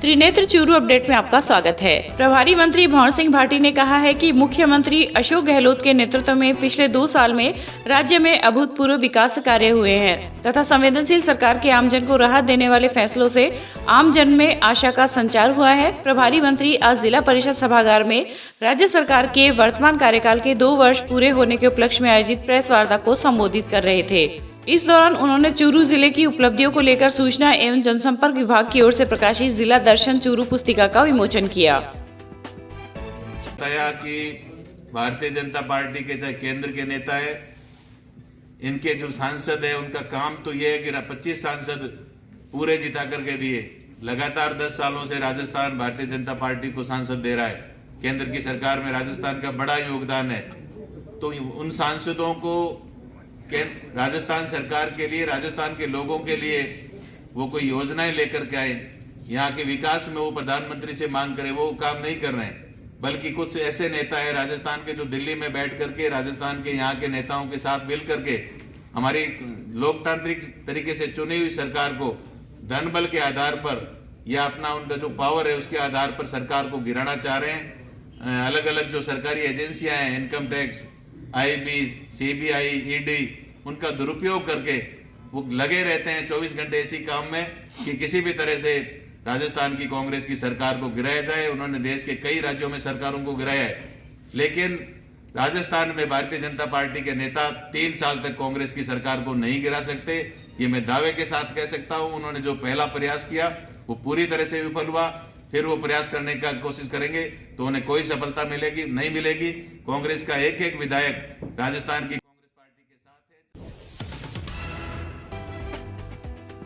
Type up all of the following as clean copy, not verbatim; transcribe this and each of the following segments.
Trinetra Churu update में आपका स्वागत है। प्रभारी मंत्री भंवर सिंह भाटी ने कहा है कि मुख्यमंत्री अशोक गहलोत के नेतृत्व में पिछले 2 साल में राज्य में अभूतपूर्व विकास कार्य हुए हैं तथा संवेदनशील सरकार के आमजन को राहत देने वाले फैसलों से आमजन में आशा का संचार हुआ है। प्रभारी मंत्री आज जिला परिषद सभागार में राज्य सरकार के वर्तमान कार्यकाल के 2 वर्ष पूरे होने के उपलक्ष्य में आयोजित प्रेस वार्ता को संबोधित कर रहे थे। इस दौरान उन्होंने चूरू जिले की उपलब्धियों को लेकर सूचना एवं जनसंपर्क विभाग की ओर से प्रकाशित जिला दर्शन चूरू पुस्तिका का विमोचन किया। कि भारतीय जनता पार्टी के चाहे केंद्र के नेता है, इनके जो सांसद है उनका काम तो ये है कि 25 सांसद पूरे जिता करके दिए। लगातार 10 सालों से राजस्थान भारतीय जनता पार्टी को सांसद दे रहा है। केंद्र की सरकार में राजस्थान का बड़ा योगदान है। तो उन सांसदों को राजस्थान सरकार के लिए, राजस्थान के लोगों के लिए वो कोई योजनाएं लेकर के आए, यहाँ के विकास में वो प्रधानमंत्री से मांग करे, वो काम नहीं कर रहे हैं। बल्कि कुछ ऐसे नेता है राजस्थान के जो दिल्ली में बैठ करके राजस्थान के यहाँ के नेताओं के साथ मिल करके हमारी लोकतांत्रिक तरीके से चुनी हुई सरकार को धन बल के आधार पर या अपना उनका जो पावर है उसके आधार पर सरकार को गिराना चाह रहे हैं। अलग अलग जो सरकारी एजेंसियां हैं, income tax, IB, CBI, ED, उनका दुरुपयोग करके वो लगे रहते हैं 24 घंटे इसी काम में कि किसी भी तरह से राजस्थान की कांग्रेस की सरकार को गिराया जाए। उन्होंने देश के कई राज्यों में सरकारों को गिराया है, लेकिन राजस्थान में भारतीय जनता पार्टी के नेता 3 साल तक कांग्रेस की सरकार को नहीं गिरा सकते। ये मैं दावे के साथ कह सकता हूं। उन्होंने जो पहला प्रयास किया वो पूरी तरह से विफल हुआ। फिर वो प्रयास करने का कोशिश करेंगे तो उन्हें कोई सफलता मिलेगी नहीं मिलेगी। कांग्रेस का एक एक विधायक राजस्थान की कांग्रेस पार्टी के साथ है।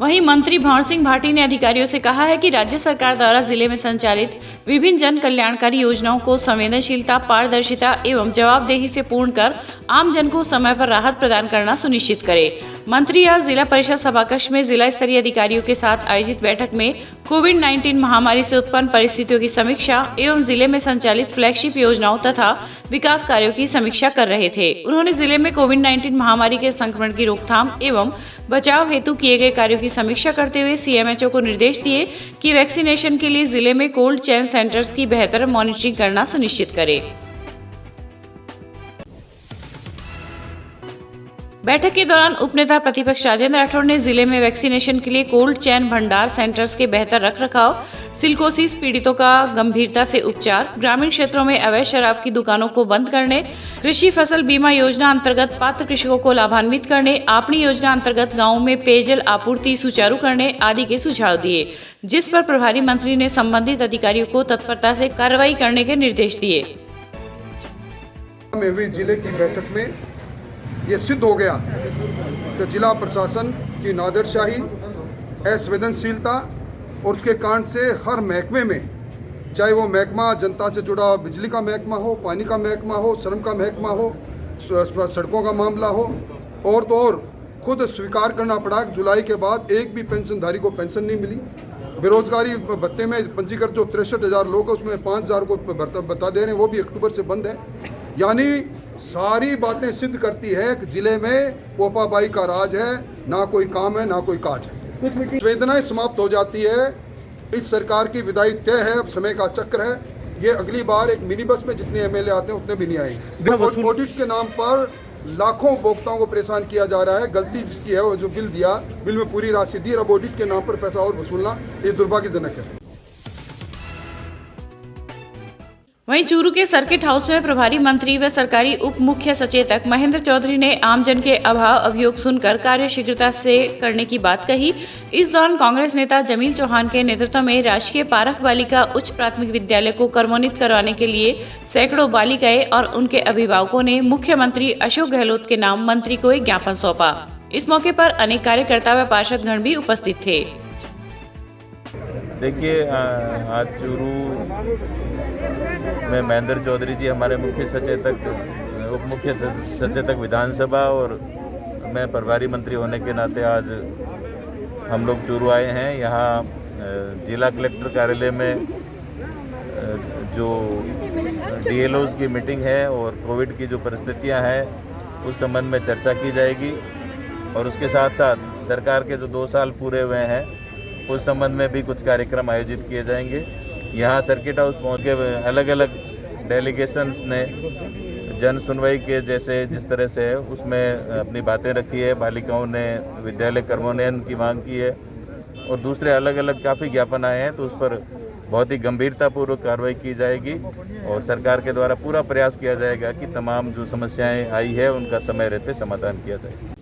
वहीं मंत्री भंवर सिंह भाटी ने अधिकारियों से कहा है कि राज्य सरकार द्वारा जिले में संचालित विभिन्न जन कल्याणकारी योजनाओं को संवेदनशीलता, पारदर्शिता एवं जवाबदेही से पूर्ण कर आम जन को समय पर राहत प्रदान करना सुनिश्चित करे। मंत्री आज जिला परिषद सभाकक्ष में जिला स्तरीय अधिकारियों के साथ आयोजित बैठक में कोविड-19 महामारी से उत्पन्न परिस्थितियों की समीक्षा एवं जिले में संचालित फ्लैगशिप योजनाओं तथा विकास कार्यों की समीक्षा कर रहे थे। उन्होंने जिले में कोविड-19 महामारी के संक्रमण की रोकथाम एवं बचाव हेतु किए गए कार्यों की समीक्षा करते हुए CMHO को निर्देश दिए कि वैक्सीनेशन के लिए जिले में कोल्ड चेन सेंटर्स की बेहतर मॉनिटरिंग करना सुनिश्चित करें। बैठक के दौरान उपनेता प्रतिपक्ष राजेंद्र राठौड़ ने जिले में वैक्सीनेशन के लिए कोल्ड चेन भंडार सेंटर्स के बेहतर रखरखाव, सिलिकोसिस पीड़ितों का गंभीरता से उपचार, ग्रामीण क्षेत्रों में अवैध शराब की दुकानों को बंद करने, कृषि फसल बीमा योजना अंतर्गत पात्र कृषकों को लाभान्वित करने, आपणी योजना अंतर्गत गाँवों में पेयजल आपूर्ति सुचारू करने आदि के सुझाव दिए, जिस पर प्रभारी मंत्री ने संबंधित अधिकारियों को तत्परता से कार्रवाई करने के निर्देश दिए। जिले की बैठक में ये सिद्ध हो गया कि जिला प्रशासन की नादरशाही, असंवेदनशीलता और उसके कारण से हर महकमे में, चाहे वो महकमा जनता से जुड़ा बिजली का महकमा हो, पानी का महकमा हो, श्रम का महकमा हो, सड़कों का मामला हो, और तो और खुद स्वीकार करना पड़ा कि जुलाई के बाद एक भी पेंशनधारी को पेंशन नहीं मिली। बेरोजगारी भत्ते में पंजीकृत जो 63,000 लोग हैं उसमें 5,000 को बता दे रहे हैं, वो भी अक्टूबर से बंद है। यानी सारी बातें सिद्ध करती है कि जिले में पोपाबाई का राज है, ना कोई काम है ना कोई काज है। वेदनाएं समाप्त हो जाती है। इस सरकार की विदाई तय है, अब समय का चक्र है। ये अगली बार एक मिनी बस में जितने MLA आते हैं उतने भी नहीं आएंगे। ऑडिट के नाम पर लाखों उपभोक्ताओं को परेशान किया जा रहा है। गलती जिसकी है वो जो बिल दिया, बिल में पूरी राशि दी, अब ऑडिट के नाम पर पैसा और वसूलना, ये दुर्भाग्यजनक है। वहीं चूरू के सर्किट हाउस में प्रभारी मंत्री व सरकारी उप मुख्य सचेतक महेंद्र चौधरी ने आमजन के अभाव अभियोग सुनकर कार्य शीघ्रता से करने की बात कही। इस दौरान कांग्रेस नेता जमील चौहान के नेतृत्व में राजकीय पारख बालिका उच्च प्राथमिक विद्यालय को कर्मोन्नत करवाने के लिए सैकड़ों बालिकाएं और उनके अभिभावकों ने मुख्यमंत्री अशोक गहलोत के नाम मंत्री को एक ज्ञापन सौंपा। इस मौके पर अनेक कार्यकर्ता व पार्षदगण भी उपस्थित थे। देखिए, आज चूरू में महेंद्र चौधरी जी हमारे मुख्य सचेतक, उप मुख्य सचेतक विधानसभा, और मैं प्रभारी मंत्री होने के नाते आज हम लोग चूरू आए हैं। यहाँ जिला कलेक्टर कार्यालय में जो DLOs की मीटिंग है और कोविड की जो परिस्थितियाँ हैं उस संबंध में चर्चा की जाएगी, और उसके साथ साथ सरकार के जो 2 साल पूरे हुए हैं उस संबंध में भी कुछ कार्यक्रम आयोजित किए जाएंगे। यहाँ सर्किट हाउस पहुँच के अलग अलग डेलीगेशंस ने जन सुनवाई के जैसे जिस तरह से है उसमें अपनी बातें रखी है। बालिकाओं ने, विद्यालय कर्मोन्नयन की मांग की है और दूसरे अलग अलग काफ़ी ज्ञापन आए हैं, तो उस पर बहुत ही गंभीरतापूर्वक कार्रवाई की जाएगी और सरकार के द्वारा पूरा प्रयास किया जाएगा कि तमाम जो समस्याएं आई है उनका समय रहते समाधान किया जाए।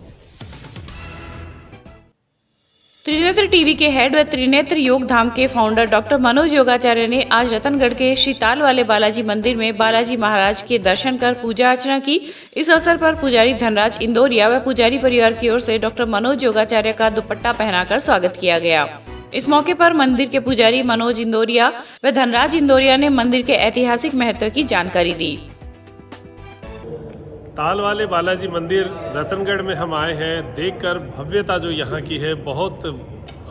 त्रिनेत्र टीवी के हेड व त्रिनेत्र योग धाम के फाउंडर डॉक्टर मनोज योगाचार्य ने आज रतनगढ़ के श्री ताल वाले बालाजी मंदिर में बालाजी महाराज के दर्शन कर पूजा अर्चना की। इस अवसर पर पुजारी धनराज इंदौरिया व पुजारी परिवार की ओर से डॉक्टर मनोज योगाचार्य का दुपट्टा पहनाकर स्वागत किया गया। इस मौके पर मंदिर के पुजारी मनोज इंदौरिया व धनराज इंदौरिया ने मंदिर के ऐतिहासिक महत्व की जानकारी दी। ताल वाले बालाजी मंदिर रतनगढ़ में हम आए हैं, देखकर भव्यता जो यहाँ की है बहुत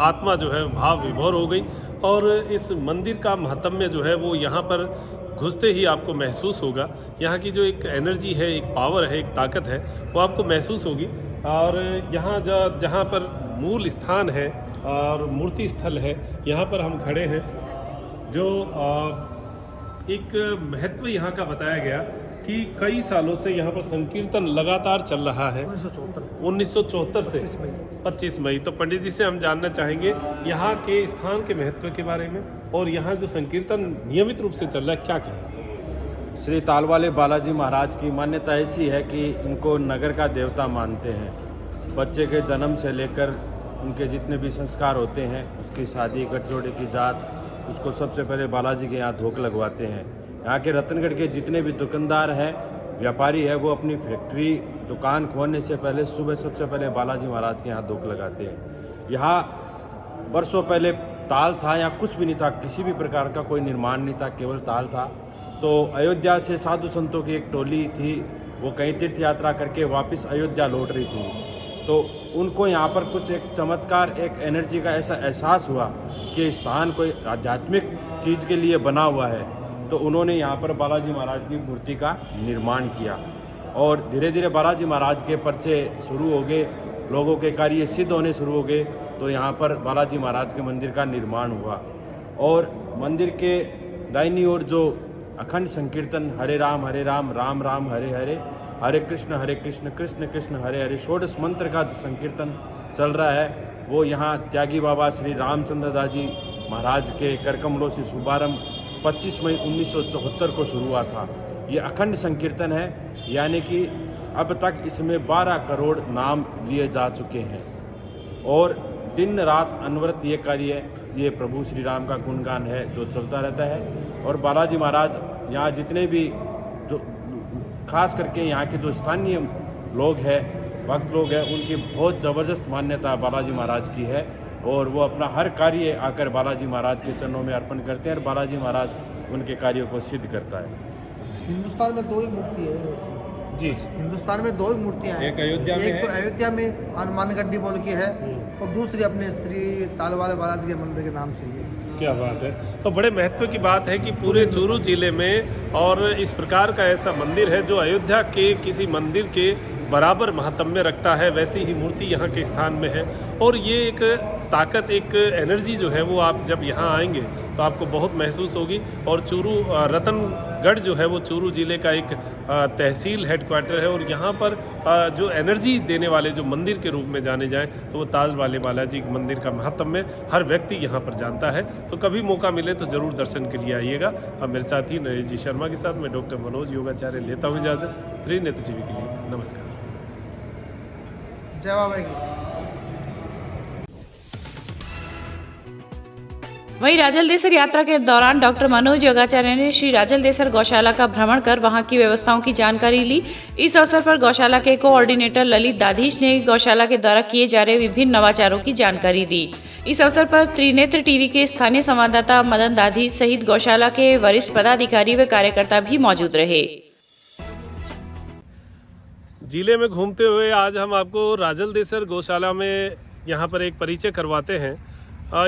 आत्मा जो है भाव विभोर हो गई और इस मंदिर का महत्म्य जो है वो यहाँ पर घुसते ही आपको महसूस होगा। यहाँ की जो एक एनर्जी है, एक पावर है, एक ताकत है, वो आपको महसूस होगी। और यहाँ जहाँ पर मूल स्थान है और मूर्ति स्थल है, यहाँ पर हम खड़े हैं। जो एक महत्व यहाँ का बताया गया कि कई सालों से यहाँ पर संकीर्तन लगातार चल रहा है 1974 से 25 मई। तो पंडित जी से हम जानना चाहेंगे यहाँ के स्थान के महत्व के बारे में और यहाँ जो संकीर्तन नियमित रूप से चल रहा है क्या कहें। श्री ताल वाले बालाजी महाराज की मान्यता ऐसी है कि इनको नगर का देवता मानते हैं। बच्चे के जन्म से लेकर उनके जितने भी संस्कार होते हैं, उसकी शादी, गठजोड़े की जात, उसको सबसे पहले बालाजी के यहाँ धोख लगवाते हैं। यहाँ के रतनगढ़ के जितने भी दुकानदार हैं, व्यापारी है, वो अपनी फैक्ट्री दुकान खोलने से पहले सुबह सबसे पहले बालाजी महाराज के यहाँ धोख लगाते हैं। यहाँ वर्षों पहले ताल था, यहाँ कुछ भी नहीं था, किसी भी प्रकार का कोई निर्माण नहीं था, केवल ताल था। तो अयोध्या से साधु संतों की एक टोली थी, वो कहीं तीर्थ यात्रा करके वापस अयोध्या लौट रही थी। तो उनको यहाँ पर कुछ एक चमत्कार, एक एनर्जी का ऐसा एहसास हुआ कि स्थान कोई आध्यात्मिक चीज़ के लिए बना हुआ है। तो उन्होंने यहाँ पर बालाजी महाराज की मूर्ति का निर्माण किया और धीरे धीरे बालाजी महाराज के पर्चे शुरू हो गए, लोगों के कार्य सिद्ध होने शुरू हो गए। तो यहाँ पर बालाजी महाराज के मंदिर का निर्माण हुआ और मंदिर के दाहिनी ओर जो अखंड संकीर्तन हरे राम राम राम हरे हरे, हरे कृष्ण कृष्ण कृष्ण हरे हरे, षोडश मंत्र का जो संकीर्तन चल रहा है वो यहाँ त्यागी बाबा श्री रामचंद्र दास जी महाराज के करकमलों से शुभारंभ 25 मई 1974 को शुरू हुआ था। ये अखंड संकीर्तन है, यानी कि अब तक इसमें 12 करोड़ नाम लिए जा चुके हैं और दिन रात अनवरत ये कार्य, ये प्रभु श्री राम का गुणगान है जो चलता रहता है। और बालाजी महाराज यहाँ जितने भी जो खास करके यहाँ के जो स्थानीय लोग हैं, भक्त लोग हैं, उनकी बहुत ज़बरदस्त मान्यता बालाजी महाराज की है और वो अपना हर कार्य आकर बालाजी महाराज के चरणों में अर्पण करते हैं और बालाजी महाराज उनके कार्यों को सिद्ध करता है। हिंदुस्तान में 2 ही मूर्ति है जी, हिंदुस्तान में 2 ही मूर्तियाँ हैं। एक अयोध्या में, एक तो अयोध्या में हनुमान गड्डी बोल के है और दूसरी अपने श्री ताल वाले बालाजी के मंदिर के नाम से है। क्या बात है। तो बड़े महत्व की बात है कि पूरे चूरू जिले में और इस प्रकार का ऐसा मंदिर है जो अयोध्या के किसी मंदिर के बराबर महत्म्य रखता है, वैसी ही मूर्ति यहाँ के स्थान में है। और ये एक ताकत, एक एनर्जी जो है वो आप जब यहाँ आएंगे तो आपको बहुत महसूस होगी। और चूरू रतनगढ़ जो है वो चूरू जिले का एक तहसील हेडक्वार्टर है और यहाँ पर जो एनर्जी देने वाले जो मंदिर के रूप में जाने जाएं तो वो ताल वाले बालाजी मंदिर का महत्म्य हर व्यक्ति यहाँ पर जानता है। तो कभी मौका मिले तो ज़रूर दर्शन के लिए आइएगा। अब मेरे साथ ही नरेश जी शर्मा के साथ मैं डॉक्टर मनोज योगाचार्य लेता हूँ इजाज़त। त्रिनेत्र टीवी के लिए नमस्कार। जय बाबा की। वहीं राजलदेसर यात्रा के दौरान डॉक्टर मनोज योगाचार्य ने श्री राजलदेसर गौशाला का भ्रमण कर वहां की व्यवस्थाओं की जानकारी ली। इस अवसर पर गौशाला के कोऑर्डिनेटर ललित दाधीश ने गौशाला के द्वारा किए जा रहे विभिन्न नवाचारों की जानकारी दी। इस अवसर पर त्रिनेत्र टीवी के स्थानीय संवाददाता मदन दाधीश सहित गौशाला के वरिष्ठ पदाधिकारी व कार्यकर्ता भी मौजूद रहे। जिले में घूमते हुए आज हम आपको राजलदेसर गौशाला में यहाँ पर एक परिचय करवाते हैं।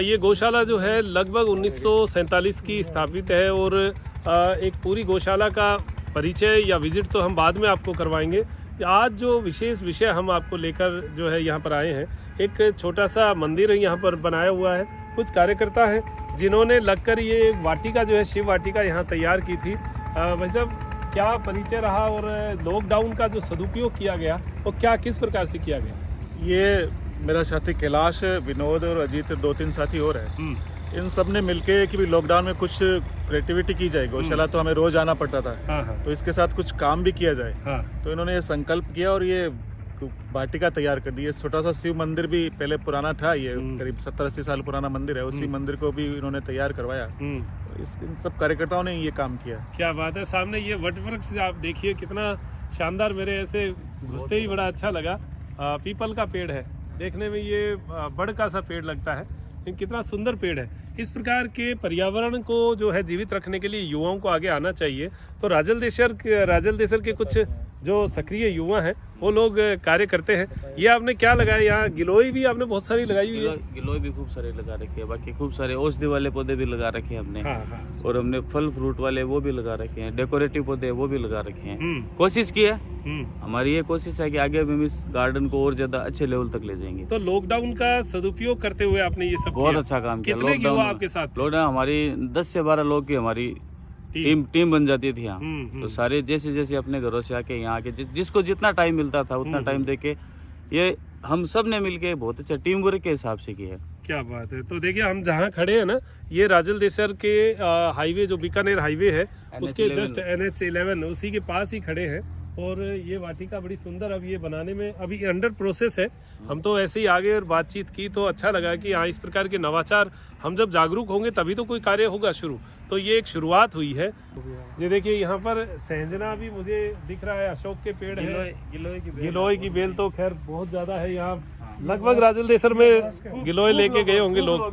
ये गौशाला जो है लगभग 1947 की स्थापित है और एक पूरी गौशाला का परिचय या विजिट तो हम बाद में आपको करवाएंगे। आज जो विशेष विषय हम आपको लेकर जो है यहाँ पर आए हैं, एक छोटा सा मंदिर यहाँ पर बनाया हुआ है कुछ कार्यकर्ता हैं जिन्होंने लगकर ये वाटिका जो है शिव वाटिका यहाँ तैयार की थी। भाई साहब, क्या परिचय रहा और लॉकडाउन का जो सदुपयोग किया गया वो क्या किस प्रकार से किया गया? ये मेरा साथी कैलाश, विनोद और अजीत 2-3 साथी और हैं। इन सब ने मिलके कि भी लॉकडाउन में कुछ क्रिएटिविटी की जाए। गौशाला तो हमें रोज आना पड़ता था, तो इसके साथ कुछ काम भी किया जाए। तो इन्होंने ये संकल्प किया और ये वाटिका तैयार कर दी। छोटा सा शिव मंदिर भी पहले पुराना था, ये करीब 70-80 साल पुराना मंदिर है, उसी मंदिर को भी इन्होंने तैयार करवाया। इन सब कार्यकर्ताओं ने ये काम किया। क्या बात है। सामने ये वट वृक्ष आप देखिए कितना शानदार, मेरे ऐसे घुसते ही बड़ा अच्छा लगा। पीपल का पेड़ है, देखने में ये बड़ का सा पेड़ लगता है, लेकिन कितना सुंदर पेड़ है। इस प्रकार के पर्यावरण को जो है जीवित रखने के लिए युवाओं को आगे आना चाहिए। तो राजल देसर के कुछ जो सक्रिय युवा हैं वो लोग कार्य करते हैं। ये आपने क्या लगाया? यहाँ गिलोय भी आपने बहुत सारी लगाई हुई है। गिलोय भी खूब सारे लगा रखे हैं, बाकी खूब सारे औषधि वाले पौधे भी लगा रखे हैं हमने। और हमने फल फ्रूट वाले वो भी लगा रखे हैं, डेकोरेटिव पौधे वो भी लगा रखे हैं। कोशिश की है, हमारी ये कोशिश है कि आगे भी इस गार्डन को और ज्यादा अच्छे लेवल तक ले जाएंगे। तो लॉकडाउन का सदुपयोग करते हुए आपने ये सब बहुत अच्छा काम किया। कितने युवा आपके साथ? लॉकडाउन हमारी 10 से 12 लोग की हमारी टीम बन जाती थी यहाँ। तो सारे जैसे अपने घरों से आके यहाँ आके जिसको जितना टाइम मिलता था उतना टाइम देके ये हम सब ने मिलके बहुत अच्छा टीम वर्क के हिसाब से किया है। क्या बात है। तो देखिए हम जहाँ खड़े हैं ना, ये राजल देसर के हाईवे जो बीकानेर हाईवे है उसके जस्ट NH11 उसी के पास ही खड़े हैं। और ये वाटिका बड़ी सुंदर अब ये बनाने में अभी अंडर प्रोसेस है। हम तो ऐसे ही आगे और बातचीत की तो अच्छा लगा कि हाँ, इस प्रकार के नवाचार हम जब जागरूक होंगे तभी तो कोई कार्य होगा शुरू। तो ये एक शुरुआत हुई है। ये देखिए यहाँ पर सहजना भी मुझे दिख रहा है, अशोक के पेड़ है, गिलोय की बेल तो खैर बहुत ज्यादा है यहाँ। लगभग राजल देसर में गिलोय लेके गए होंगे लोग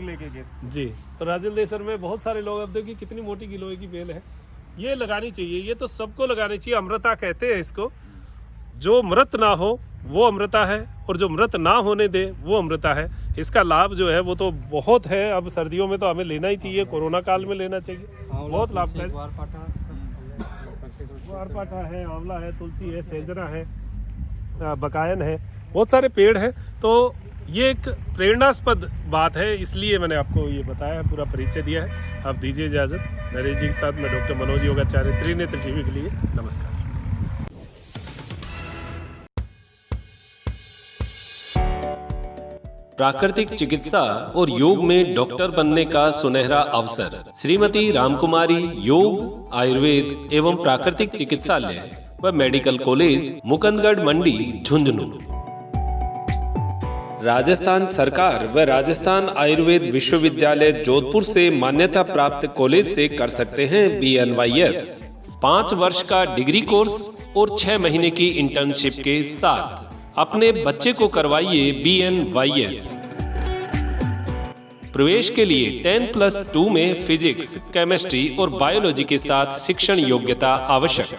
जी। तो राजल देसर में बहुत सारे लोग, अब देखिए कितनी मोटी गिलोय की बेल है। ये लगानी चाहिए, ये तो सबको लगानी चाहिए। अमृता कहते हैं इसको। जो मृत ना हो वो अमृता है और जो मृत ना होने दे वो अमृता है। इसका लाभ जो है वो तो बहुत है। अब सर्दियों में तो हमें लेना ही चाहिए, कोरोना काल में लेना चाहिए, बहुत लाभदायक। ग्वारपाठा है, आंवला है, तुलसी है, सहजना है, बकायन है, बहुत सारे पेड़ हैं। तो ये एक प्रेरणास्पद बात है, इसलिए मैंने आपको ये बताया, पूरा परिचय दिया है। आप दीजिए इजाज़त। नरेश जी के साथ मैं डॉक्टर मनोज योगाचार्य, त्रिनेत्र टीवी के लिए नमस्कार। प्राकृतिक चिकित्सा और योग में डॉक्टर बनने का सुनहरा अवसर। श्रीमती रामकुमारी योग, आयुर्वेद एवं प्राकृतिक चिकित्सालय व मेडिकल कॉलेज, मुकुंदगढ़ मंडी, झुंझुनू। राजस्थान सरकार व राजस्थान आयुर्वेद विश्वविद्यालय जोधपुर से मान्यता प्राप्त कॉलेज से कर सकते हैं BNYS। 5 वर्ष का डिग्री कोर्स और 6 महीने की इंटर्नशिप के साथ अपने बच्चे को करवाइए BNYS। प्रवेश के लिए 10+2 में फिजिक्स, केमिस्ट्री और बायोलॉजी के साथ शिक्षण योग्यता आवश्यक।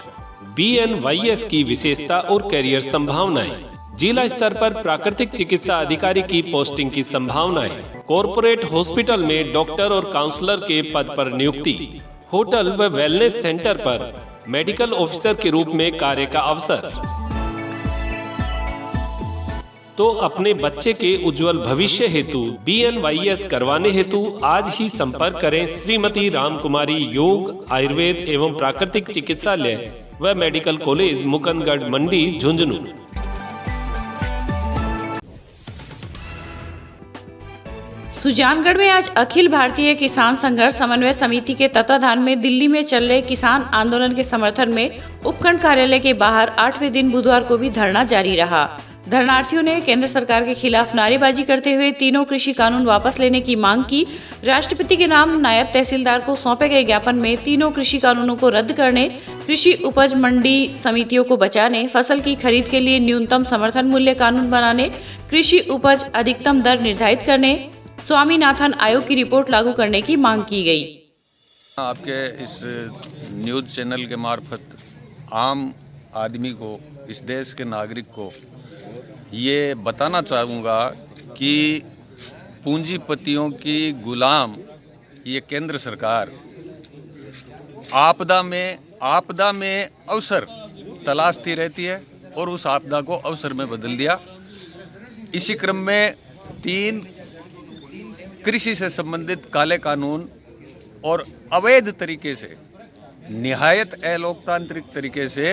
BNYS की विशेषता और करियर संभावनाएं। जिला स्तर पर प्राकृतिक चिकित्सा अधिकारी की पोस्टिंग की संभावनाएं। कॉरपोरेट हॉस्पिटल में डॉक्टर और काउंसलर के पद पर नियुक्ति। होटल व वेलनेस सेंटर पर मेडिकल ऑफिसर के रूप में कार्य का अवसर। तो अपने बच्चे के उज्जवल भविष्य हेतु BNYS करवाने हेतु आज ही संपर्क करें श्रीमती रामकुमारी योग, आयुर्वेद एवं प्राकृतिक चिकित्सालय व मेडिकल कॉलेज, मुकुंदगढ़ मंडी, झुंझुनू। सुजानगढ़ में आज अखिल भारतीय किसान संघर्ष समन्वय समिति के तत्वाधान में दिल्ली में चल रहे किसान आंदोलन के समर्थन में उपखंड कार्यालय के बाहर 8वें दिन बुधवार को भी धरना जारी रहा। धरनार्थियों ने केंद्र सरकार के खिलाफ नारेबाजी करते हुए तीनों कृषि कानून वापस लेने की मांग की। राष्ट्रपति के नाम नायब तहसीलदार को सौंपे गए ज्ञापन में तीनों कृषि कानूनों को रद्द करने, कृषि उपज मंडी समितियों को बचाने, फसल की खरीद के लिए न्यूनतम समर्थन मूल्य कानून बनाने, कृषि उपज अधिकतम दर निर्धारित करने, स्वामीनाथन आयोग की रिपोर्ट लागू करने की मांग की गई। आपके इस न्यूज़ चैनल के मार्फत आम आदमी को, इस देश के नागरिक को ये बताना चाहूँगा कि पूंजीपतियों की गुलाम ये केंद्र सरकार आपदा में अवसर तलाशती रहती है और उस आपदा को अवसर में बदल दिया। इसी क्रम में 3 कृषि से संबंधित काले कानून और अवैध तरीके से, निहायत अलोकतांत्रिक तरीके से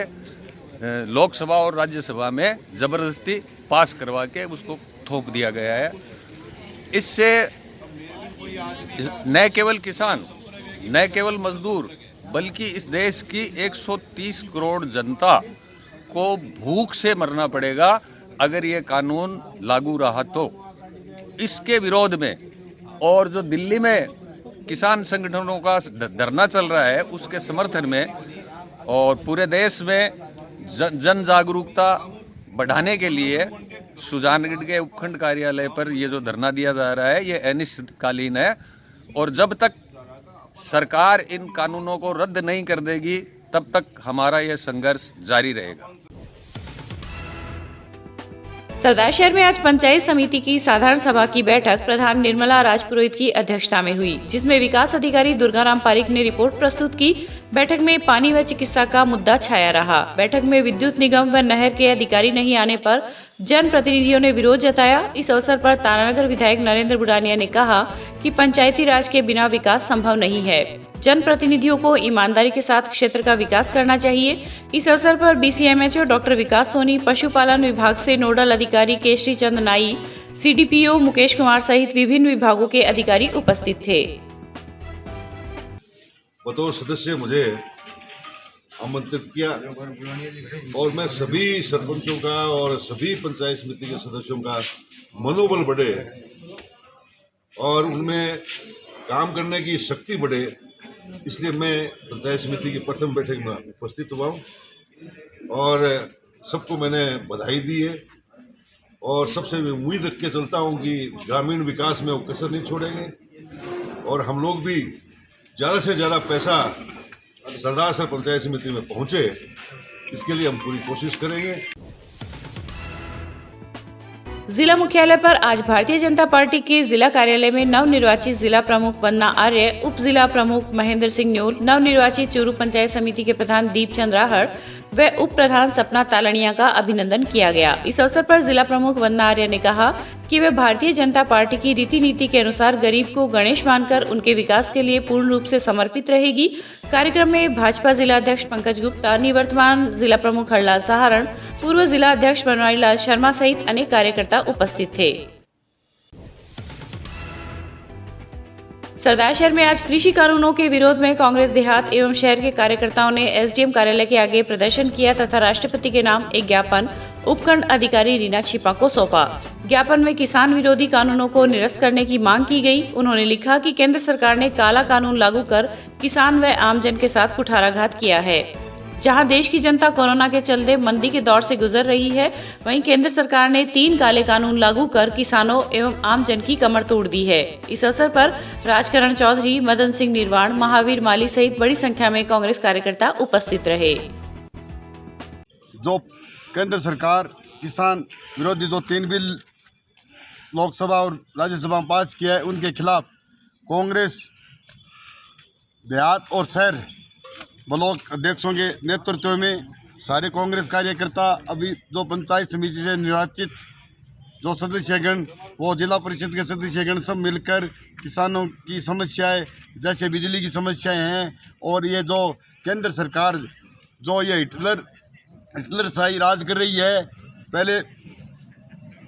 लोकसभा और राज्यसभा में ज़बरदस्ती पास करवा के उसको थोप दिया गया है। इससे न केवल किसान, न केवल मजदूर, बल्कि इस देश की 130 करोड़ जनता को भूख से मरना पड़ेगा अगर ये कानून लागू रहा तो। इसके विरोध में और जो दिल्ली में किसान संगठनों का धरना चल रहा है उसके समर्थन में और पूरे देश में जन जागरूकता बढ़ाने के लिए सुजानगढ़ के उपखंड कार्यालय पर ये जो धरना दिया जा रहा है ये अनिश्चितकालीन है और जब तक सरकार इन कानूनों को रद्द नहीं कर देगी तब तक हमारा यह संघर्ष जारी रहेगा। सरदारशहर में आज पंचायत समिति की साधारण सभा की बैठक प्रधान निर्मला राजपुरोहित की अध्यक्षता में हुई, जिसमें विकास अधिकारी दुर्गाराम पारिक ने रिपोर्ट प्रस्तुत की। बैठक में पानी व चिकित्सा का मुद्दा छाया रहा। बैठक में विद्युत निगम व नहर के अधिकारी नहीं आने पर जन प्रतिनिधियों ने विरोध जताया। इस अवसर पर तारानगर विधायक नरेंद्र बुडानिया ने कहा कि पंचायती राज के बिना विकास संभव नहीं है। जन प्रतिनिधियों को ईमानदारी के साथ क्षेत्र का विकास करना चाहिए। इस अवसर पर BCMHO डॉक्टर विकास सोनी, पशुपालन विभाग से नोडल अधिकारी केशरी चंद नाई, CDPO मुकेश कुमार सहित विभिन्न विभागों के अधिकारी उपस्थित थे। बतौर सदस्य मुझे आमंत्रित किया और मैं सभी सरपंचों का और सभी पंचायत समिति के सदस्यों का मनोबल बढ़े और उनमें काम करने की शक्ति बढ़े, इसलिए मैं पंचायत समिति की प्रथम बैठक में उपस्थित हुआ हूँ और सबको मैंने बधाई दी है और सबसे उम्मीद रख के चलता हूँ कि ग्रामीण विकास में वो कसर नहीं छोड़ेंगे और हम लोग भी ज़्यादा से ज़्यादा पैसा सरदारसर पंचायत समिति में पहुँचे, इसके लिए हम पूरी कोशिश करेंगे। जिला मुख्यालय पर आज भारतीय जनता पार्टी के जिला कार्यालय में नवनिर्वाचित जिला प्रमुख वंदना आर्य, उप जिला प्रमुख महेंद्र सिंह न्यूल, नवनिर्वाचित चूरू पंचायत समिति के प्रधान दीपचंद राहड़ व उप प्रधान सपना तालनिया का अभिनंदन किया गया। इस अवसर पर जिला प्रमुख वंदना आर्य ने कहा कि वे भारतीय जनता पार्टी की रीति नीति के अनुसार गरीब को गणेश मानकर उनके विकास के लिए पूर्ण रूप से समर्पित रहेगी। कार्यक्रम में भाजपा जिला अध्यक्ष पंकज गुप्ता, निवर्तमान जिला प्रमुख हरलाल सहारण, पूर्व जिला अध्यक्ष बनवारी लाल शर्मा सहित अनेक कार्यकर्ता उपस्थित थे। सरदारशहर में आज कृषि कानूनों के विरोध में कांग्रेस देहात एवं शहर के कार्यकर्ताओं ने SDM कार्यालय के आगे प्रदर्शन किया तथा राष्ट्रपति के नाम एक ज्ञापन उपखंड अधिकारी रीना छिपा को सौंपा। ज्ञापन में किसान विरोधी कानूनों को निरस्त करने की मांग की गई। उन्होंने लिखा कि केंद्र सरकार ने काला कानून लागू कर किसान व आमजन के साथ कुठाराघात किया है। जहां देश की जनता कोरोना के चलते मंदी के दौर से गुजर रही है, वहीं केंद्र सरकार ने 3 काले कानून लागू कर किसानों एवं आम जन की कमर तोड़ दी है। इस अवसर पर राजकरण चौधरी, मदन सिंह निर्वाण, महावीर माली सहित बड़ी संख्या में कांग्रेस कार्यकर्ता उपस्थित रहे। जो केंद्र सरकार किसान विरोधी जो 3 बिल लोकसभा और राज्यसभा में पास किया है, उनके खिलाफ कांग्रेस देहात और शहर ब्लॉक अध्यक्षों के नेतृत्व में सारे कांग्रेस कार्यकर्ता अभी जो पंचायत समिति से निर्वाचित जो सदस्यगण, वो जिला परिषद के सदस्यगण सब मिलकर किसानों की समस्याएं जैसे बिजली की समस्याएं हैं और ये जो केंद्र सरकार जो ये हिटलर शाही राज कर रही है, पहले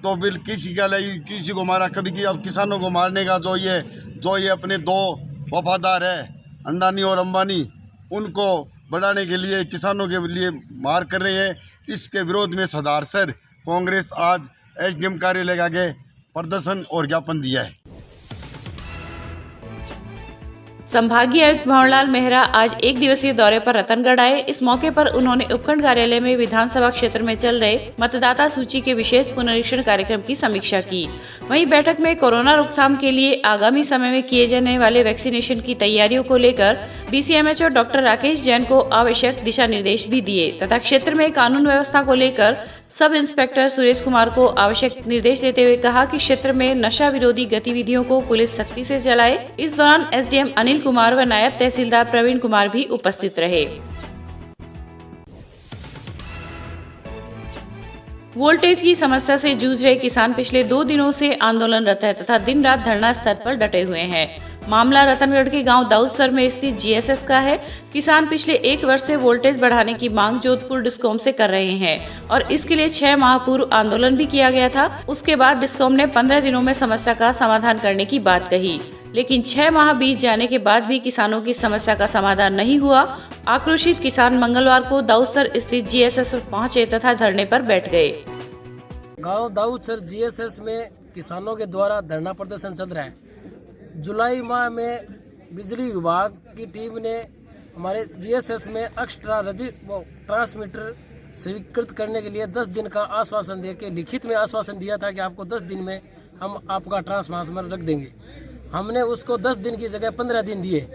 तो बिल किसी को मारा कभी की, अब किसानों को मारने का जो ये अपने 2 वफादार है अंडानी और अंबानी, उनको बढ़ाने के लिए किसानों के लिए मार कर रहे हैं। इसके विरोध में सरदारसर कांग्रेस आज SDM कार्यालय के आगे प्रदर्शन और ज्ञापन दिया है। संभागीय आयुक्त भंवरलाल मेहरा आज 1 दिवसीय दौरे पर रतनगढ़ आए। इस मौके पर उन्होंने उपखंड कार्यालय में विधानसभा क्षेत्र में चल रहे मतदाता सूची के विशेष पुनरीक्षण कार्यक्रम की समीक्षा की। वहीं बैठक में कोरोना रोकथाम के लिए आगामी समय में किए जाने वाले वैक्सीनेशन की तैयारियों को लेकर BCMHO डॉक्टर राकेश जैन को आवश्यक दिशा निर्देश भी दिए तथा क्षेत्र में कानून व्यवस्था को लेकर सब इंस्पेक्टर सुरेश कुमार को आवश्यक निर्देश देते हुए कहा कि क्षेत्र में नशा विरोधी गतिविधियों को पुलिस सख्ती से चलाए। इस दौरान SDM अनिल कुमार व नायब तहसीलदार प्रवीण कुमार भी उपस्थित रहे। वोल्टेज की समस्या से जूझ रहे किसान पिछले 2 दिनों से आंदोलनरत है तथा दिन रात धरना स्थल पर डटे हुए हैं। मामला रतनगढ़ के गांव दाऊदसर में स्थित जीएसएस का है। किसान पिछले 1 वर्ष से वोल्टेज बढ़ाने की मांग जोधपुर डिस्कॉम से कर रहे हैं और इसके लिए 6 माह पूर्व आंदोलन भी किया गया था। उसके बाद डिस्कॉम ने 15 दिनों में समस्या का समाधान करने की बात कही, लेकिन 6 माह बीत जाने के बाद भी किसानों की समस्या का समाधान नहीं हुआ। आक्रोशित किसान मंगलवार को दाऊदसर स्थित जीएसएस पहुंचे तथा धरने पर बैठ गए। गांव दाऊदसर जीएसएस में किसानों के द्वारा धरना प्रदर्शन चल रहा है। जुलाई माह में बिजली विभाग की टीम ने हमारे जीएसएस में एक्स्ट्रा ट्रांसमीटर स्वीकृत करने के लिए 10 दिन का आश्वासन देके लिखित में आश्वासन दिया था कि आपको 10 दिन में हम आपका ट्रांसफार्मर रख देंगे। हमने उसको 10 दिन की जगह 15 दिन दिए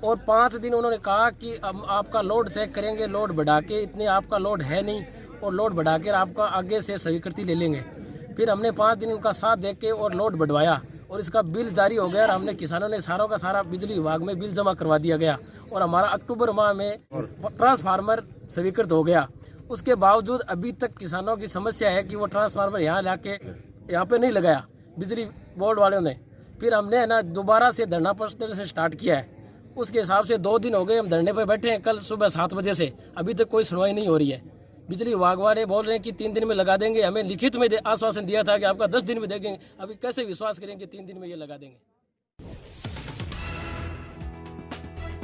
और 5 दिन उन्होंने कहा कि हम आपका लोड चेक करेंगे, लोड बढ़ा के, इतने आपका लोड है नहीं और लोड बढ़ा कर आपका आगे से स्वीकृति ले लेंगे। फिर हमने 5 दिन उनका साथ दे के और लोड बढ़वाया और इसका बिल जारी हो गया और हमने किसानों ने सारों का सारा बिजली विभाग में बिल जमा करवा दिया गया और हमारा अक्टूबर माह में ट्रांसफार्मर स्वीकृत हो गया। उसके बावजूद अभी तक किसानों की समस्या है कि वो ट्रांसफार्मर यहाँ पे नहीं लगाया बिजली बोर्ड वालों ने। फिर हमने ना दोबारा से धरना प्रदर्शन स्टार्ट किया है। उसके हिसाब से 2 दिन हो गए हम धरने पर बैठे हैं। कल सुबह 7 बजे से अभी तक कोई सुनवाई नहीं हो रही है। बिजली विभाग वाले बोल रहे हैं कि 3 दिन में लगा देंगे। हमें लिखित में आश्वासन दिया था कि आपका 10 दिन में देंगे। अभी कैसे विश्वास करेंगे 3 दिन में ये लगा देंगे।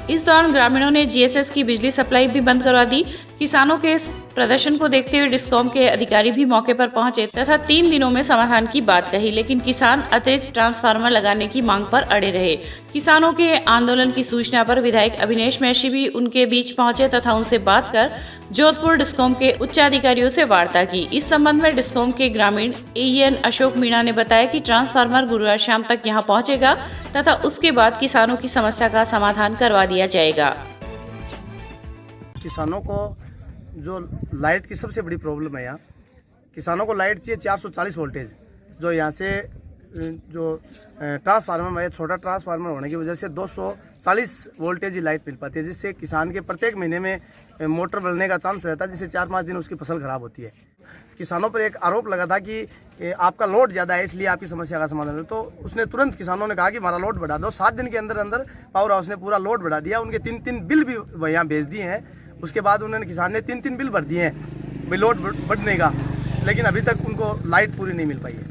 इस दौरान ग्रामीणों ने जीएसएस की बिजली सप्लाई भी बंद करवा दी। किसानों के इस प्रदर्शन को देखते हुए डिस्कॉम के अधिकारी भी मौके पर पहुंचे तथा 3 दिनों में समाधान की बात कही, लेकिन किसान अतिरिक्त ट्रांसफार्मर लगाने की मांग पर अड़े रहे। किसानों के आंदोलन की सूचना पर विधायक अविनेश महर्षि भी उनके बीच पहुंचे तथा उनसे बात कर जोधपुर डिस्कॉम के उच्चाधिकारियों से वार्ता की। इस संबंध में डिस्कॉम के ग्रामीण एईएन अशोक मीणा ने बताया कि ट्रांसफार्मर गुरुवार शाम तक यहां पहुंचेगा तथा उसके बाद किसानों की समस्या का समाधान करवा दिया जाएगा। किसानों को जो लाइट की सबसे बड़ी प्रॉब्लम है, यहाँ किसानों को लाइट चाहिए 440 वोल्टेज, जो यहाँ से जो ट्रांसफार्मर है, छोटा ट्रांसफार्मर होने की वजह से 240 वोल्टेज ही लाइट मिल पाती है, जिससे किसान के प्रत्येक महीने में मोटर बदलने का चांस रहता है, जिससे 4-5 दिन उसकी फसल खराब होती है। किसानों पर एक आरोप लगा था कि आपका लोड ज़्यादा है इसलिए आपकी समस्या का समाधान है। तो उसने तुरंत किसानों ने कहा कि हमारा लोड बढ़ा दो। 7 दिन के अंदर अंदर पावर हाउस ने पूरा लोड बढ़ा दिया। उनके 3-3 बिल भी यहाँ भेज दिए हैं। उसके बाद उन्होंने किसान ने 3-3 बिल भर दिए हैं लोड बढ़ने का, लेकिन अभी तक उनको लाइट पूरी नहीं मिल पाई है।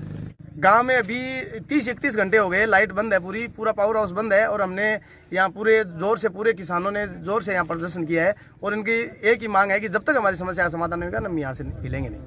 गांव में अभी 30-31 घंटे हो गए लाइट बंद है, पूरा पावर हाउस बंद है और हमने यहाँ पूरे किसानों ने जोर से यहाँ प्रदर्शन किया है और इनकी एक ही मांग है कि जब तक हमारी समस्या का समाधान नहीं होगा हम यहाँ से हिलेंगे नहीं।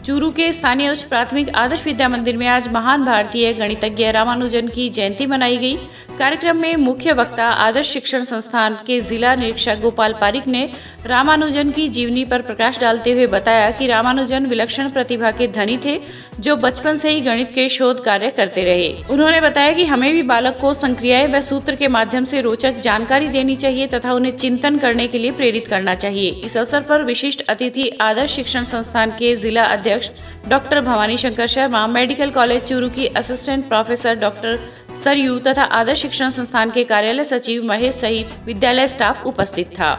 चूरू के स्थानीय उच्च प्राथमिक आदर्श विद्या मंदिर में आज महान भारतीय गणितज्ञ रामानुजन की जयंती मनाई गई। कार्यक्रम में मुख्य वक्ता आदर्श शिक्षण संस्थान के जिला निरीक्षक गोपाल पारिक ने रामानुजन की जीवनी पर प्रकाश डालते हुए बताया कि रामानुजन विलक्षण प्रतिभा के धनी थे, जो बचपन से ही गणित के शोध कार्य करते रहे। उन्होंने बताया कि हमें भी बालक को संक्रियाएं व सूत्र के माध्यम से रोचक जानकारी देनी चाहिए तथा उन्हें चिंतन करने के लिए प्रेरित करना चाहिए। इस अवसर पर विशिष्ट अतिथि आदर्श शिक्षण संस्थान के जिला अध्यक्ष doctor Bhavani Shankar Sharma, medical college Churu की असिस्टेंट प्रोफेसर डॉक्टर सरयू तथा आदर्श शिक्षण संस्थान के कार्यालय सचिव महेश सहित विद्यालय स्टाफ उपस्थित था।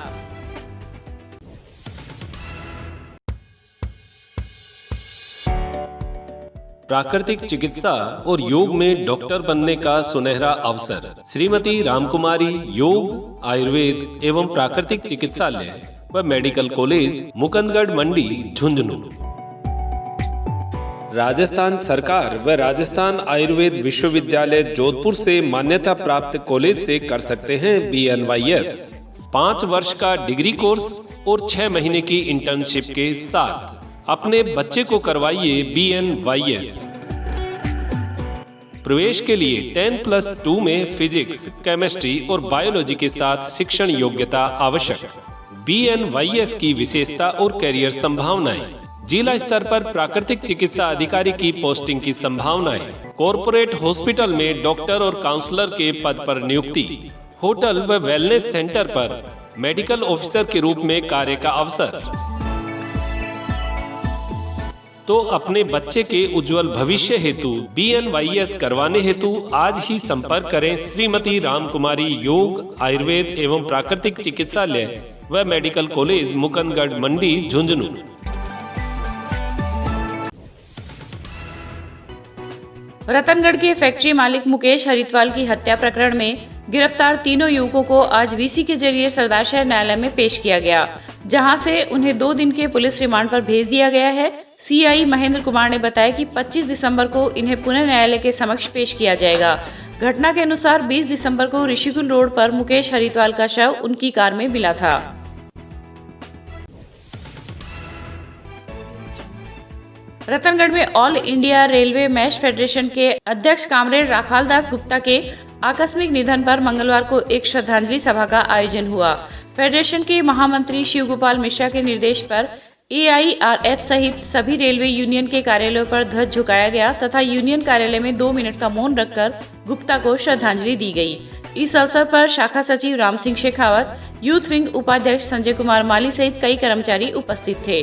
प्राकृतिक चिकित्सा और योग में डॉक्टर बनने का सुनहरा अवसर। श्रीमती रामकुमारी योग, आयुर्वेद एवं प्राकृतिक चिकित्सालय व मेडिकल कॉलेज, मुकुंदगढ़ मंडी, झुंझुनू। राजस्थान सरकार व राजस्थान आयुर्वेद विश्वविद्यालय जोधपुर से मान्यता प्राप्त कॉलेज से कर सकते हैं BNYS। 5 वर्ष का डिग्री कोर्स और 6 महीने की इंटर्नशिप के साथ अपने बच्चे को करवाइए BNYS। प्रवेश के लिए 10+2 में फिजिक्स, केमिस्ट्री और बायोलॉजी के साथ शिक्षण योग्यता आवश्यक। BNYS की विशेषता और कैरियर संभावनाएं। जिला स्तर पर प्राकृतिक चिकित्सा अधिकारी की पोस्टिंग की संभावनाएं। कॉरपोरेट हॉस्पिटल में डॉक्टर और काउंसलर के पद पर नियुक्ति। होटल व वेलनेस सेंटर पर मेडिकल ऑफिसर के रूप में कार्य का अवसर। तो अपने बच्चे के उज्जवल भविष्य हेतु BNYS करवाने हेतु आज ही संपर्क करें श्रीमती रामकुमारी योग, आयुर्वेद एवं प्राकृतिक चिकित्सालय, व मेडिकल कॉलेज मुकंदगढ़ मंडी झुंझुनू। रतनगढ़ के फैक्ट्री मालिक मुकेश हरितवाल की हत्या प्रकरण में गिरफ्तार तीनों युवकों को आज वीसी के जरिए सरदार शहर न्यायालय में पेश किया गया, जहां से उन्हें 2 दिन के पुलिस रिमांड पर भेज दिया गया है। सीआई महेंद्र कुमार ने बताया कि 25 दिसंबर को इन्हें पुनः न्यायालय के समक्ष पेश किया जाएगा। घटना के अनुसार 20 दिसंबर को ऋषिकुल रोड पर मुकेश हरितवाल का शव उनकी कार में मिला था। रतनगढ़ में all India railway men's federation के अध्यक्ष कामरेड राखाल दास गुप्ता के आकस्मिक निधन पर मंगलवार को एक श्रद्धांजलि सभा का आयोजन हुआ। फेडरेशन के महामंत्री शिव गोपाल मिश्रा के निर्देश पर AIRF सहित सभी रेलवे यूनियन के कार्यालयों पर ध्वज झुकाया गया तथा यूनियन कार्यालय में 2 मिनट का मौन रखकर गुप्ता को श्रद्धांजलि दी गई। इस अवसर पर शाखा सचिव राम सिंह शेखावत, यूथ विंग उपाध्यक्ष संजय कुमार माली सहित कई कर्मचारी उपस्थित थे।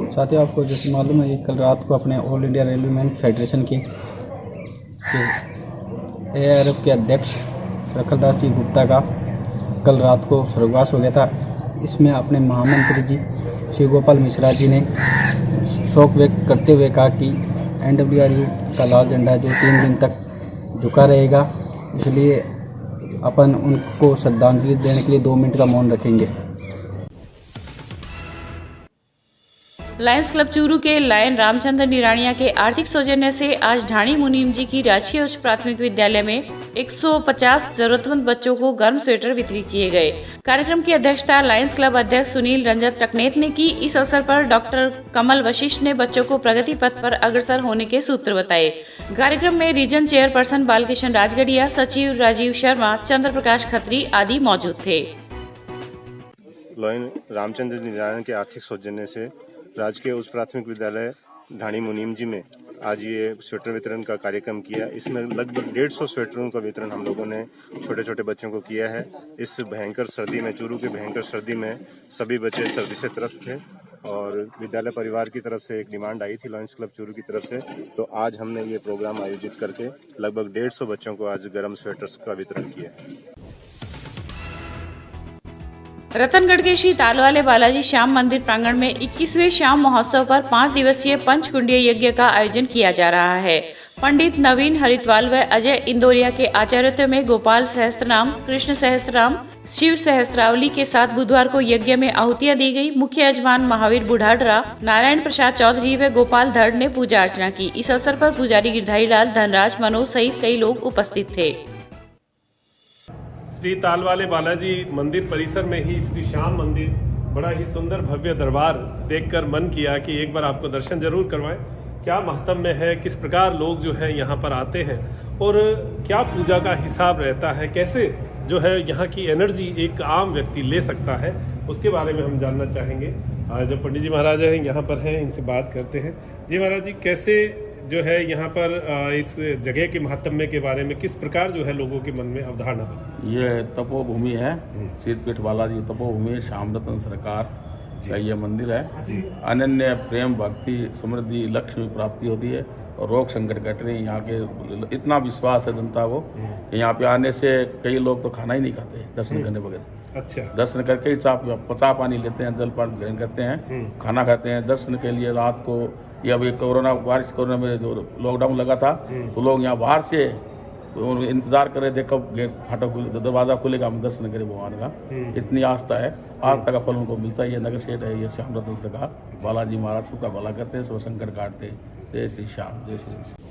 साथियों, आपको जैसे मालूम है कि कल रात को अपने all India railway man federation के AIRF के अध्यक्ष राखाल दास जी गुप्ता का कल रात को स्वर्गवास हो गया था। इसमें अपने महामंत्री जी शिव गोपाल मिश्रा जी ने शोक व्यक्त करते हुए कहा कि NWRU का लाल झंडा जो 3 दिन तक झुका रहेगा, इसलिए अपन उनको श्रद्धांजलि देने के लिए 2 मिनट का मौन रखेंगे। लायंस क्लब चूरू के लायन रामचंद्र निराणिया के आर्थिक सौजन्य से आज ढाणी मुनीम जी की राजकीय उच्च प्राथमिक विद्यालय में 150 जरूरतमंद बच्चों को गर्म स्वेटर वितरित किए गए। कार्यक्रम की अध्यक्षता लायंस क्लब अध्यक्ष सुनील रंजन टकनेत ने की। इस अवसर पर डॉक्टर कमल वशिष्ठ ने बच्चों को प्रगति पथ पर अग्रसर होने के सूत्र बताए। कार्यक्रम में रीजन चेयरपर्सन बालकिशन राजगढ़िया, सचिव राजीव शर्मा, चंद्र प्रकाश खत्री आदि मौजूद थे। लायन रामचंद्र निराणिया के आर्थिक सौजन्य से राजकीय उच्च प्राथमिक विद्यालय ढाणी मुनीम जी में आज ये स्वेटर वितरण का कार्यक्रम किया। इसमें लगभग 150 स्वेटरों का वितरण हम लोगों ने छोटे छोटे बच्चों को किया है। इस भयंकर सर्दी में, चूरू के भयंकर सर्दी में सभी बच्चे सर्दी से त्रस्त थे और विद्यालय परिवार की तरफ से एक डिमांड आई थी लायंस क्लब चूरू की तरफ से, तो आज हमने ये प्रोग्राम आयोजित करके लगभग 150 बच्चों को आज गर्म स्वेटर्स का वितरण किया है। रतनगढ़ के श्री तालवाले बालाजी श्याम मंदिर प्रांगण में 21वें श्याम महोत्सव पर 5 दिवसीय पंचकुंडीय यज्ञ का आयोजन किया जा रहा है। पंडित नवीन हरितवाल व अजय इंदौरिया के आचार्यत्व में गोपाल सहस्त्रनाम, कृष्ण सहस्त्रनाम, शिव सहस्त्रावली के साथ बुधवार को यज्ञ में आहुतियां दी गई। मुख्य यजमान महावीर बुढ़ाडरा, नारायण प्रसाद चौधरी व गोपाल धड़ ने पूजा अर्चना की। इस अवसर पर पुजारी गिरधारी लाल, धनराज, मनोज सहित कई लोग उपस्थित थे। श्री तालवाले बालाजी मंदिर परिसर में ही श्री श्याम मंदिर, बड़ा ही सुंदर भव्य दरबार देखकर मन किया कि एक बार आपको दर्शन जरूर करवाएं। क्या महत्व है, किस प्रकार लोग जो है यहाँ पर आते हैं और क्या पूजा का हिसाब रहता है, कैसे जो है यहाँ की एनर्जी एक आम व्यक्ति ले सकता है, उसके बारे में हम जानना चाहेंगे। आज पंडित जी महाराज हैं यहाँ पर हैं, इनसे बात करते हैं। जी महाराज जी, कैसे जो है यहाँ पर इस जगह के महात्म्य के बारे में किस प्रकार जो है लोगों के मन में अवधारणा बनी? ये तपोभूमि है, सिद्धपीठ बालाजी तपोभूमि, श्याम रतन सरकार का ये मंदिर है। अनन्य प्रेम, भक्ति, समृद्धि, लक्ष्मी प्राप्ति होती है और रोग संकट कटने। यहाँ के इतना विश्वास है जनता को कि यहाँ पे आने से कई लोग तो खाना ही नहीं खाते दर्शन करने बगैर। अच्छा, दर्शन करके ही चाह पानी लेते हैं, जल पान ग्रहण करते हैं, खाना खाते हैं। दर्शन के लिए रात को, या अभी कोरोना में जो लॉकडाउन लगा था तो लोग यहाँ बाहर से इंतजार कर रहे थे कब गेट फाटक दरवाजा खुलेगा, हम दर्शन करें भगवान का। इतनी आस्था है, आस्था का फल उनको मिलता है। ये नगर सेठ है, ये श्याम रतन सरकार बालाजी महाराज सबका भला करते हैं, सब संकट काटते हैं। जय श्री श्याम, जय श्री।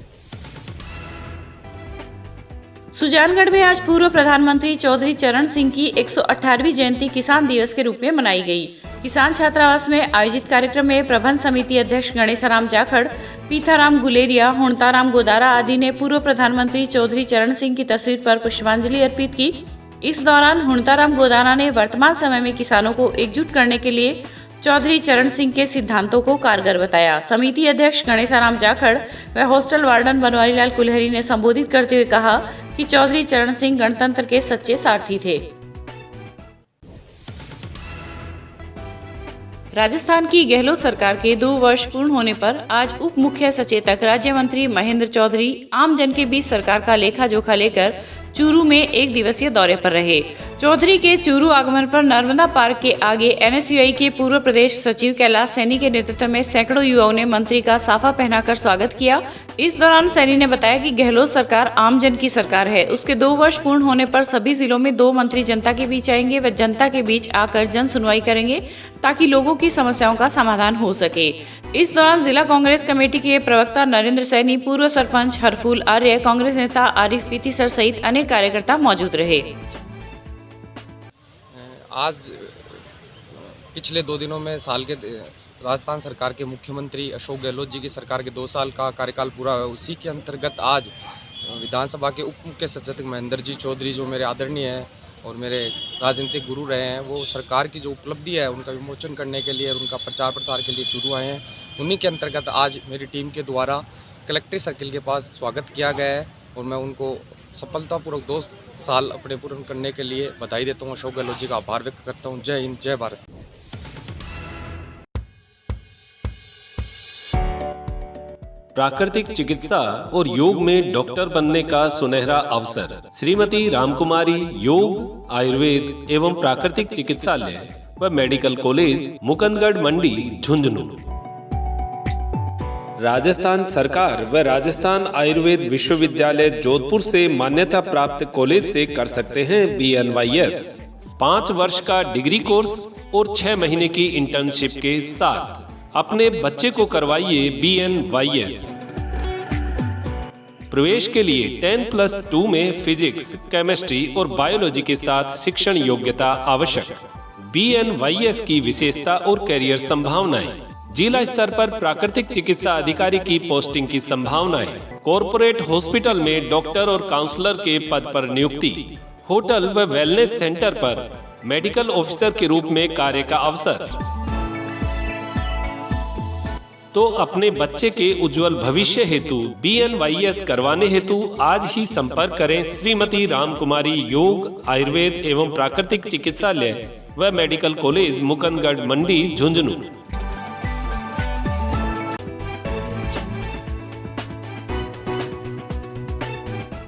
सुजानगढ़ में आज पूर्व प्रधानमंत्री चौधरी चरण सिंह की 118वीं जयंती किसान दिवस के रूप में मनाई गई। किसान छात्रावास में आयोजित कार्यक्रम में प्रबंध समिति अध्यक्ष गणेशाराम जाखड़, पीथाराम गुलेरिया, हुणताराम गोदारा आदि ने पूर्व प्रधानमंत्री चौधरी चरण सिंह की तस्वीर पर पुष्पांजलि अर्पित की। इस दौरान हुणताराम गोदारा ने वर्तमान समय में किसानों को एकजुट करने के लिए चौधरी चरण सिंह के सिद्धांतों को कारगर बताया। समिति अध्यक्ष गणेशाराम जाखड़ व हॉस्टल वार्डन बनवारी लाल कुलहरी ने संबोधित करते हुए कहा कि चौधरी चरण सिंह गणतंत्र के सच्चे सारथी थे। राजस्थान की गहलोत सरकार के 2 वर्ष पूर्ण होने पर आज उप मुख्य सचेतक राज्य मंत्री महेंद्र चौधरी आम जन के बीच सरकार का लेखा जोखा लेकर चूरू में 1 दिवसीय दौरे पर रहे। चौधरी के चूरू आगमन पर नर्मदा पार्क के आगे NSUI के पूर्व प्रदेश सचिव कैलाश सैनी के नेतृत्व में सैकड़ों युवाओं ने मंत्री का साफा पहनाकर स्वागत किया। इस दौरान सैनी ने बताया कि गहलोत सरकार आम जन की सरकार है। उसके 2 वर्ष पूर्ण होने पर सभी जिलों में 2 मंत्री जनता के बीच आएंगे व जनता के बीच आकर जन सुनवाई करेंगे ताकि लोगों की समस्याओं का समाधान हो सके। इस दौरान जिला कांग्रेस कमेटी के प्रवक्ता नरेंद्र सैनी, पूर्व सरपंच हरफूल आर्य, कांग्रेस नेता आरिफ पीती सर सहित अनेक कार्यकर्ता मौजूद रहे। आज पिछले 2 दिनों में साल के राजस्थान सरकार के मुख्यमंत्री अशोक गहलोत जी की सरकार के 2 साल का कार्यकाल पूरा हुआ। उसी के अंतर्गत आज विधानसभा के उप मुख्य सचेतक महेंद्र जी चौधरी, जो मेरे आदरणीय हैं और मेरे राजनीतिक गुरु रहे हैं, वो सरकार की जो उपलब्धि है उनका विमोचन करने के लिए और उनका प्रचार प्रसार के लिए चूरू आए हैं। उन्हीं के अंतर्गत आज मेरी टीम के द्वारा कलेक्ट्रेट सर्किल के पास स्वागत किया गया है और मैं उनको सफलतापूर्वक 2 साल अपने पूर्ण करने के लिए बधाई देता हूँ। अशोक गहलोत जी का आभार व्यक्त करता हूँ। जय हिंद, जय भारत। प्राकृतिक चिकित्सा और योग में डॉक्टर बनने का सुनहरा अवसर। श्रीमती रामकुमारी योग, आयुर्वेद एवं प्राकृतिक चिकित्सालय व मेडिकल कॉलेज, मुकंदगढ़ मंडी, झुंझुनू। राजस्थान सरकार व राजस्थान आयुर्वेद विश्वविद्यालय जोधपुर से मान्यता प्राप्त कॉलेज से कर सकते हैं BNYS। 5 वर्ष का डिग्री कोर्स और 6 महीने की इंटर्नशिप के साथ अपने बच्चे को करवाइए BNYS। प्रवेश के लिए 10+2 में फिजिक्स, केमिस्ट्री और बायोलॉजी के साथ शिक्षण योग्यता आवश्यक। BNYS की विशेषता और कैरियर संभावनाएं। जिला स्तर पर प्राकृतिक चिकित्सा अधिकारी की पोस्टिंग की संभावनाएं। कॉरपोरेट हॉस्पिटल में डॉक्टर और काउंसलर के पद पर नियुक्ति। होटल व वेलनेस सेंटर पर मेडिकल ऑफिसर के रूप में कार्य का अवसर। तो अपने बच्चे के उज्जवल भविष्य हेतु BNYS करवाने हेतु आज ही संपर्क करें श्रीमती रामकुमारी योग, आयुर्वेद एवं प्राकृतिक चिकित्सालय व मेडिकल कॉलेज, मुकंदगढ़ मंडी, झुंझुनू।